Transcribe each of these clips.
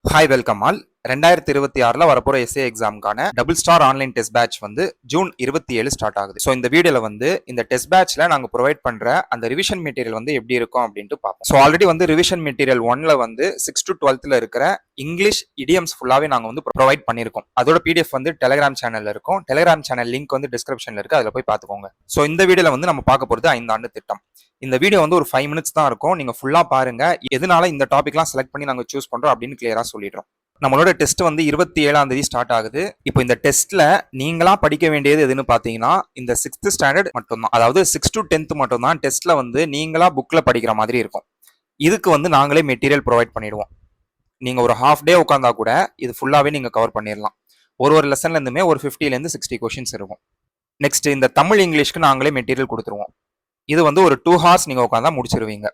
Hi welcome all. 2026ல வரப்போற SA எக்ஸாமுக்கான double star online test batch வந்து ஜூன் 27 ஸ்டார்ட் ஆகுது. ஸோ இந்த வீடியோல வந்து இந்த டெஸ்ட் பேட்ச்ல நாங்க ப்ரொவைட் பண்ற அந்த ரிவிஷன் மெட்டீரியல் வந்து எப்படி இருக்கும் அப்படின்ட்டு பார்ப்போம். ஸோ ஆல்ரெடி வந்து ரிவிஷன் மெட்டீரியல் 1ல வந்து 6 to 12ல இருக்கிற இங்கிலீஷ் இடியம்ஸ் ஃபுல்லாவே நாங்க வந்து ப்ரொவைட் பண்ணியிருக்கோம். அதோட பிடிஎஃப் வந்து டெலிகிராம் சேனல்ல இருக்கும். டெலிகிராம் சேனல் லிங்க் வந்து டிஸ்கிரிப்ஷன்ல இருக்கு, அதுல போய் பார்த்துக்கோங்க. ஸோ இந்த வீடியோல வந்து நம்ம பார்க்க போறது 5 ஆண்டு திட்டம். இந்த வீடியோ வந்து ஒரு 5 மினிட்ஸ் தான் இருக்கும். நீங்க ஃபுல்லா பாருங்க. எதனால இந்த டாபிக்லாம் செலக்ட் பண்ணி நாங்க சூஸ் பண்றோம் அப்படின்னு கிளியரா சொல்லிடுறோம். நம்மளோட டெஸ்ட் வந்து 27ஆம் தேதி ஸ்டார்ட் ஆகுது. இப்போ இந்த டெஸ்ட்ல நீங்களா படிக்க வேண்டியது எதுன்னு பாத்தீங்கன்னா இந்த 6th ஸ்டாண்டர்ட் மட்டும் தான். அதாவது 6 to 10th மட்டும் தான் டெஸ்ட்ல வந்து நீங்களா புக்ல படிக்கிற மாதிரி இருக்கும். இதுக்கு வந்து நாங்களே மெட்டீரியல் ப்ரொவைட் பண்ணிடுவோம். நீங்க ஒரு ஹாஃப் டே உட்காந்தா கூட இது ஃபுல்லாவே நீங்க கவர் பண்ணிடலாம். ஒரு லெசன்ல இருந்துமே ஒரு 50ல இருந்து 60 கொஸ்டின்ஸ் இருக்கும். நெக்ஸ்ட் இந்த தமிழ் இங்கிலீஷ்க்கு நாங்களே மெட்டீரியல் கொடுத்துருவோம். இது வந்து ஒரு 2 hours நீங்க உட்காந்தா முடிச்சிருவீங்க.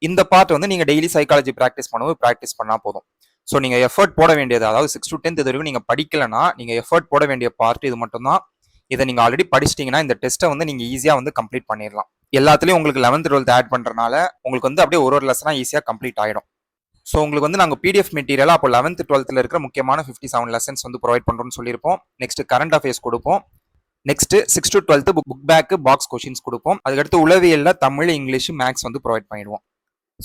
இந்த பார்ட் வந்து நீங்க டெய்லி சைக்காலஜி ப்ராக்டிஸ் பண்ணா போதும். ஸோ நீங்க எஃபர்ட் போட வேண்டியது, அதாவது 6 to 10th இது வரைக்கும் நீங்க படிக்கலன்னா நீங்க எஃபர்ட் போட வேண்டிய பார்ட் இது மட்டும் தான். இதை நீங்க ஆல்ரெடி படிச்சிட்டீங்கன்னா இந்த டெஸ்ட்டை வந்து நீங்க ஈஸியா வந்து கம்ப்ளீட் பண்ணிடலாம். எல்லாத்துலயும் உங்களுக்கு 11th 12th ஆட் பண்றதுனால உங்களுக்கு வந்து அப்படியே ஒரு லெசனா ஈஸியா கம்ப்ளீட் ஆயிடும். ஸோ உங்களுக்கு வந்து நாங்கள் பிடிஎஃப் மெட்டீரியலா அப்போ 11th 12th இருக்கிற முக்கியமான 57 லெசன்ஸ் வந்து ப்ரொவைட் பண்றோம்னு சொல்லியிருப்போம். நெக்ஸ்ட் கரண்ட் அஃபேர்ஸ் கொடுப்போம். Next 6 to 12th book back box questions கொடுப்போம். அதுக்கடுத்து உளவியல்ல தமிழ் இங்கிலீஷ் மேக்ஸ் வந்து ப்ரொவைட் பண்ணிடுவோம்.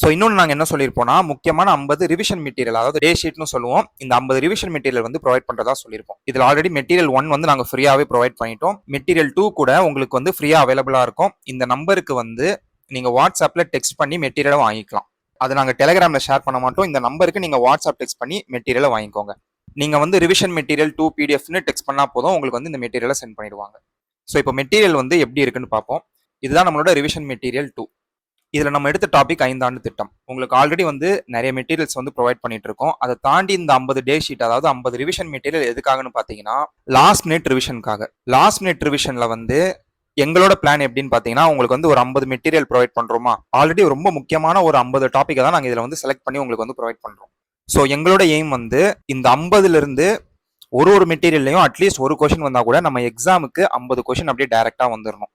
ஸோ இன்னொன்று நாங்கள் என்ன சொல்லியிருப்போம்னா முக்கியமான 50 ரிவிஷன் மெட்டீரியல், அதாவது டே ஷீட்னு சொல்லுவோம். இந்த 50 ரிவிஷன் மெட்டீரியல் வந்து ப்ரொவைட் பண்றதா சொல்லியிருப்போம். இதில் ஆல்ரெடி மெட்டீரியல் 1 வந்து நாங்கள் ஃப்ரீயாவே ப்ரொவைட் பண்ணிட்டோம். மெட்டீரியல் 2 கூட உங்களுக்கு வந்து ஃப்ரீயா அவைலபிளா இருக்கும். இந்த நம்பருக்கு வந்து நீங்க வாட்ஸ்அப்ல டெக்ஸ்ட் பண்ணி மெட்டீரியலை வாங்கிக்கலாம். அதை நாங்கள் டெலிகிராம்ல ஷேர் பண்ண மாட்டோம். இந்த நம்பருக்கு நீங்க வாட்ஸ்அப் டெக்ஸ்ட் பண்ணி மெட்டீரியலை வாங்கிக்கோங்க. நீங்க வந்து ரிவிஷன் மெட்டீரியல் 2 பிடிஎஃப்னு டெக்ஸ்ட் பண்ணா போதும், உங்களுக்கு வந்து இந்த மெட்டீரியலை சென்ட் பண்ணிடுவாங்க. ஸோ இப்போ மெட்டீரியல் வந்து எப்படி இருக்குன்னு பார்ப்போம். இதுதான் நம்மளோட ரிவிஷன் மெட்டீரியல் 2. இதுல நம்ம எடுத்த டாபிக் 5 ஆண்டு திட்டம். உங்களுக்கு ஆல்ரெடி வந்து நிறைய மெட்டீரியல்ஸ் வந்து ப்ரொவைட் பண்ணிட்டு இருக்கோம். அதை தாண்டி இந்த 50 டே ஷீட், அதாவது 50 ரிவிஷன் மெட்டீரியல் எதுக்காகன்னு பாத்தீங்கன்னா லாஸ்ட் மினிட் ரிவிஷனுக்காக. லாஸ்ட் மினிட் ரிவிஷன்ல வந்து எங்களோட பிளான் எப்படின்னு பாத்தீங்கன்னா உங்களுக்கு வந்து ஒரு 50 மெட்டீரியல் ப்ரொவைட் பண்றோமா, ஆல்ரெடி ரொம்ப முக்கியமான ஒரு 50 டாபிக் தான் நாங்க இதுல வந்து செலக்ட் பண்ணி உங்களுக்கு வந்து ப்ரொவைட் பண்றோம். ஸோ எங்களோட எய்ம் வந்து இந்த 50ல இருந்து ஒரு மெட்டீரியல்லையும் அட்லீஸ்ட் ஒரு கொஸ்டின் வந்தா கூட நம்ம எக்ஸாமுக்கு 50 கொஸ்டின் அப்படியே டைரக்டா வந்துடணும்.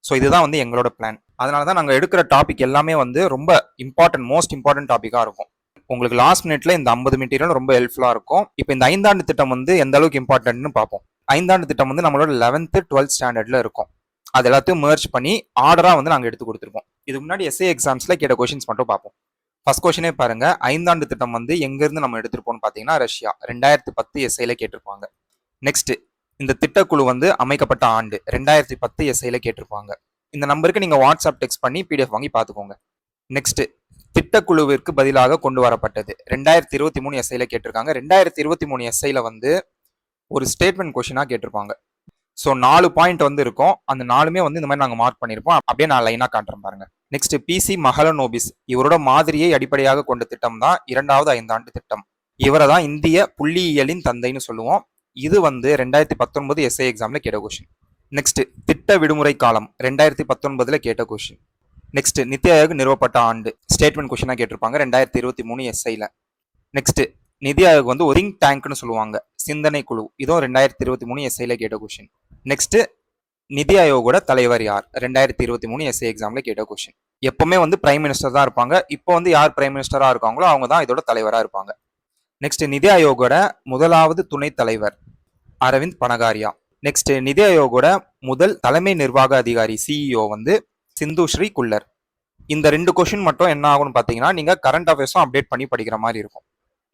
ஸோ இதுதான் வந்து எங்களோட பிளான். அதனால தான் நாங்கள் எடுக்கிற டாபிக் எல்லாமே வந்து ரொம்ப இம்பார்ட்டன்ட், மோஸ்ட் இம்பார்ட்டன்ட் டாப்பிக்காக இருக்கும். உங்களுக்கு லாஸ்ட் மினிட்ல இந்த 50 மெட்டீரியல் ரொம்ப ஹெல்ப்ஃபுல்லாக இருக்கும். இப்போ இந்த 5 ஆண்டு திட்டம் வந்து எந்த அளவுக்கு இம்பார்ட்டன்ட்னு பார்ப்போம். 5 ஆண்டு திட்டம் வந்து நம்மளோட 11th 12th ஸ்டாண்டர்ட்ல இருக்கும். அது எல்லாத்தையும் மெர்ஜ் பண்ணி ஆர்டரா வந்து நாங்கள் எடுத்து கொடுத்துருப்போம். இதுக்கு முன்னாடி எஸ்ஏ எக்ஸாம்ஸ்ல கேட்ட கொஸ்டின்ஸ் மட்டும் பார்ப்போம். ஃபர்ஸ்ட் கொஸ்டினே பாருங்க, 5 ஆண்டு திட்டம் வந்து எங்க இருந்து நம்ம எடுத்திருப்போம்னு பார்த்தீங்கன்னா ரஷ்யா. 2010 எஸ்ஐல கேட்டிருப்பாங்க. நெக்ஸ்ட் இந்த திட்டக்குழு வந்து அமைக்கப்பட்ட ஆண்டு 2010 எஸ்ஐல கேட்டிருப்பாங்க. இந்த நம்பருக்கு நீங்க வாட்ஸ்அப் டெக்ஸ்ட் பண்ணி பிடிஎஃப் வாங்கி பார்த்துக்கோங்க. நெக்ஸ்ட் திட்டக்குழுவிற்கு பதிலாக கொண்டு வரப்பட்டது 2023 எஸ்ஐல கேட்டிருக்காங்க. 2023 எஸ்ஐல வந்து ஒரு ஸ்டேட்மெண்ட் கொஸ்டினா கேட்டிருப்பாங்க. ஸோ 4 பாயிண்ட் வந்து இருக்கும். அந்த 4மே வந்து இந்த மாதிரி நாங்கள் மார்க் பண்ணியிருப்போம். அப்படியே நான் லைனா காட்டுறேன் பாருங்க. நெக்ஸ்ட் பிசி மஹலனோபிஸ், இவரோட மாதிரியை அடிப்படையாக கொண்ட திட்டம் தான் 2வது 5 ஆண்டு திட்டம். இவரை தான் இந்திய புள்ளியியலின் தந்தைன்னு சொல்லுவோம். இது வந்து 2019 எஸ்ஐ எக்ஸாம்ல கேட்ட கொஸ்டின். நெக்ஸ்ட் திட்ட விடுமுறை காலம் 2019ல கேட்ட கொஸ்டின். நெக்ஸ்ட் நித்தி ஆயோக் நிறுவப்பட்ட ஆண்டு ஸ்டேட்மெண்ட் கொஸ்டினா கேட்டிருப்பாங்க 2023 எஸ்ஐல. நெக்ஸ்ட் நிதி ஆயோக் வந்து ஒரு திங்க் டேங்க்னு சொல்லுவாங்க, சிந்தனை குழு. இதுவும் 2023 எஸ்ஐல கேட்ட கொஸ்டின். நெக்ஸ்ட் நிதி ஆயோகோட தலைவர் யார் 2023 எஸ்ஐ எக்ஸாம்ல கேட்ட கொஸ்டின். எப்பவுமே வந்து பிரைம் மினிஸ்டர் தான் இருப்பாங்க. இப்போ வந்து யார் பிரைம் மினிஸ்டரா இருக்காங்களோ அவங்க தான் இதோட தலைவரா இருப்பாங்க. நெக்ஸ்ட் நிதி ஆயோகோட முதலாவது துணைத் தலைவர் அரவிந்த் பனகாரியா. நெக்ஸ்ட் நிதி ஆயோகோட முதல் தலைமை நிர்வாக அதிகாரி சிஇஓ வந்து சிந்து ஸ்ரீ குல்லர். இந்த 2 கொஸ்டின் மட்டும் என்ன ஆகும்னு பாத்தீங்கன்னா நீங்க கரண்ட் அஃபேர்ஸும் அப்டேட் பண்ணி படிக்கிற மாதிரி இருக்கும்.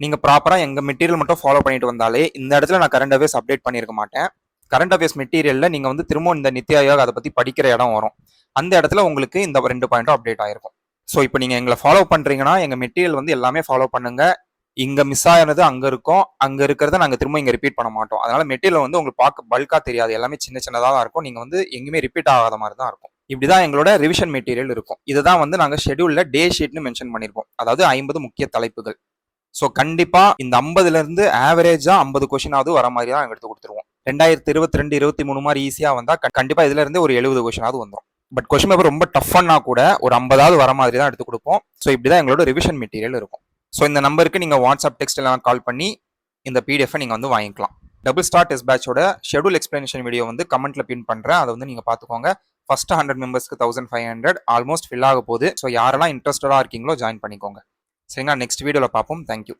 நீங்க ப்ராப்பரா எங்க மெட்டீரியல் மட்டும் ஃபாலோ பண்ணிட்டு வந்தாலே இந்த இடத்துல நான் கரண்ட் அஃபேர்ஸ் அப்டேட் பண்ணிருக்க மாட்டேன். கரண்ட் அஃபேர்ஸ் மெட்டீரியல்ல நீங்க வந்து திரும்ப இந்த நித்தி ஆயோக் அதை பத்தி படிக்கிற இடம் வரும். அந்த இடத்துல உங்களுக்கு இந்த 2 பாயிண்ட்டும் அப்டேட் ஆயிருக்கும். ஸோ இப்போ நீங்க எங்களை ஃபாலோ பண்றீங்கன்னா எங்க மெட்டீரியல் வந்து எல்லாமே ஃபாலோ பண்ணுங்க. இங்க மிஸ் ஆனது அங்க இருக்கும், அங்க இருக்கிறத நாங்க திரும்ப இங்க ரிப்பீட் பண்ண மாட்டோம். அதனால மெட்டீரியல் வந்து உங்களுக்கு பார்க்க பல்கா தெரியாது, எல்லாமே சின்ன சின்னதா தான் இருக்கும். நீங்க வந்து எங்கேயுமே ரிப்பீட் ஆகாத மாதிரி தான் இருக்கும். இப்படிதான் எங்களோட ரிவிஷன் மெட்டீரியல் இருக்கும். இதுதான் வந்து நாங்க ஷெட்யூல்ல டே ஷீட்னு மென்ஷன் பண்ணிருப்போம், அதாவது 50 முக்கிய தலைப்புகள். ஸோ கண்டிப்பா இந்த 50ல இருந்து ஆவரேஜா 50 கொஸ்டினாவது வர மாதிரி தான் எடுத்து கொடுத்துருவோம். 2022 23 மாதிரி ஈஸியா வந்தா கண்டிப்பா இதுல இருந்து ஒரு 70 கொஸ்டினாவது வந்துடும். பட் கொஸ்டின் பேப்பர் ரொம்ப டஃப்னா கூட ஒரு 50வது வர மாதிரி தான் எடுத்து கொடுப்போம். ஸோ இப்படிதான் எங்களோட ரிவிஷன் மெட்டீரியல் இருக்கும். ஸோ இந்த நம்பருக்கு நீங்க வாட்ஸ்அப் டெக்ஸ்ட் எல்லாம் கால் பண்ணி இந்த பிடிஎஃப் நீங்க வந்து வாங்கிக்கலாம். டபுள் ஸ்டார் டெஸ்ட் பேட்சோட ஷெட்யூல் எக்ஸ்பிளனேஷன் வீடியோ வந்து கமெண்ட்ல பின் பண்றேன், அதை வந்து நீங்க பாத்துக்கோங்க. ஃபர்ஸ்ட் 100 மெம்பர்ஸ்க்கு 1500 ஆல்மோஸ்ட் ஃபில் ஆக போகுது. ஸோ யாரெல்லாம் இன்ட்ரெஸ்டடா இருக்கீங்களோ ஜாயின் பண்ணிக்கோங்க. சரிங்களா, நெக்ஸ்ட் வீடியோல பார்ப்போம். தேங்க்யூ.